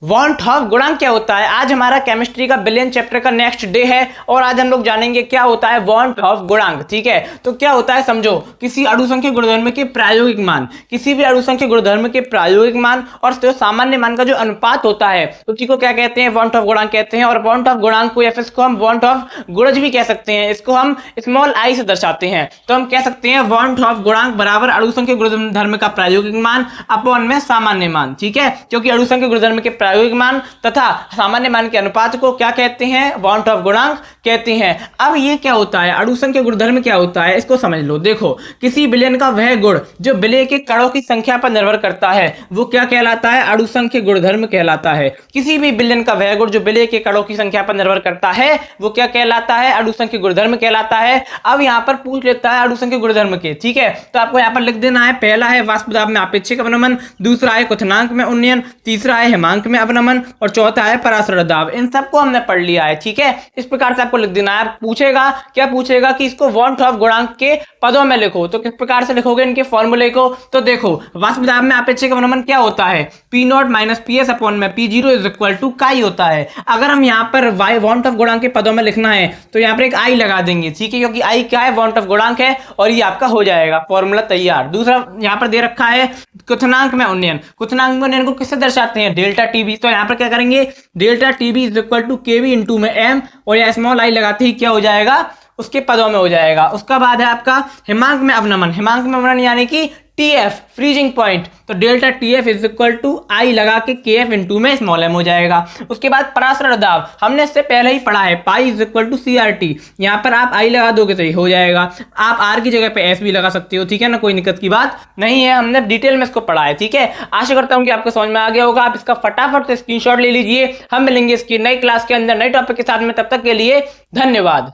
Von of गुणांक क्या होता है। आज हमारा केमिस्ट्री का बिलियन चैप्टर का नेक्स्ट डे है और आज हम लोग जानेंगे क्या होता है वॉन ऑफ गुणांक। ठीक है, तो क्या होता है समझो, किसी अणुसंख्यक गुणधर्म के प्रायोगिक मान, किसी भी अणुसंख्यक गुणधर्म के प्रायोगिक मान और सामान्य मान का जो अनुपात होता है उसी को क्या कहते हैं, वॉन ऑफ गुणांक कहते हैं। और वॉन ऑफ गुणांक को या फिर इसको हम वॉन ऑफ गुणज भी कह सकते हैं, इसको हम स्मॉल आई से दर्शाते हैं। तो हम कह सकते हैं वॉन ऑफ गुणांक बराबर अणुसंख्यक गुणधर्म का प्रायोगिक मान अपॉन में सामान्य मान। ठीक है, क्योंकि अणुसंख्यक गुणधर्म के प्रायोगिक मान तथा सामान्य मान के अनुपात को क्या कहते हैं, वॉन ऑफ गुणांक कहते हैं। अब ये क्या होता है, अणुसंख्यक गुणधर्म क्या होता है इसको समझ लो। देखो, किसी विलयन का वह गुण जो विलय के कणों की संख्या पर निर्भर करता है वो क्या कहलाता है, अणुसंख्यक गुणधर्म कहलाता है। किसी भी विलयन का वह गुण जो विलय के कणों की संख्या पर निर्भर करता है वो क्या कहलाता है, अणुसंख्यक गुणधर्म कहलाता है। अब यहां पर पूछ लेता है अणुसंख्यक गुणधर्म के, ठीक है, तो आपको यहां पर लिख देना है, पहला है वाष्प दाब में आपेक्षिक अवनमन, दूसरा है क्वथनांक में उन्नयन, तीसरा है हिमांक में अवनमन और चौथा है परासरण दाब। इन सबको हमने पढ़ लिया है। ठीक है, इस प्रकार से आपको लिख देना है। पूछेगा क्या, पूछेगा कि इसको वॉन ऑफ गुणांक के पदों में लिखो, तो किस प्रकार से लिखोगे इनके फॉर्मूले को। तो देखो, वाष्प दाब में आपेक्षिक अवनमन क्या होता है, P0 माइनस PS अपॉन में P0 इज इक्वल टू काई होता है। अगर हम यहाँ पर वॉन ऑफ गुणांक के पदों में लिखना है तो यहाँ पर एक आई लगा देंगे, ठीक है, क्योंकि आई क्या है, वॉन ऑफ गुणांक है और ये आपका हो जाएगा फॉर्मूला तैयार। दूसरा यहाँ पर दे रखा है क्वथनांक में उन्नयन, क्वथनांक में उन्नयन को किससे दर्शाते हैं, डेल्टा टीबी। तो यहाँ पर क्या करेंगे, delta TB is equal to KV into में एम और या स्मॉल आई लगाते ही क्या हो जाएगा, उसके पदों में हो जाएगा। उसका बाद है आपका हिमांक में अवनमन, हिमांक में अवनमन यानी कि TF फ्रीजिंग पॉइंट, तो delta TF is equal to i लगा के KF इंटू में स्मॉल एम हो जाएगा। उसके बाद परासरण दाब हमने इससे पहले ही पढ़ा है, pi is equal to CRT, यहाँ पर आप आई लगा दोगे तो ये हो जाएगा। आप आर की जगह पे एस भी लगा सकते हो, ठीक है ना, कोई दिक्कत की बात नहीं है, हमने डिटेल में इसको पढ़ा है। ठीक है, आशा करता हूँ कि आपको समझ में आ गया होगा। आप इसका फटाफट से स्क्रीनशॉट ले लीजिए। हम मिलेंगे इसकी नई क्लास के अंदर नए टॉपिक के साथ में, तब तक के लिए धन्यवाद।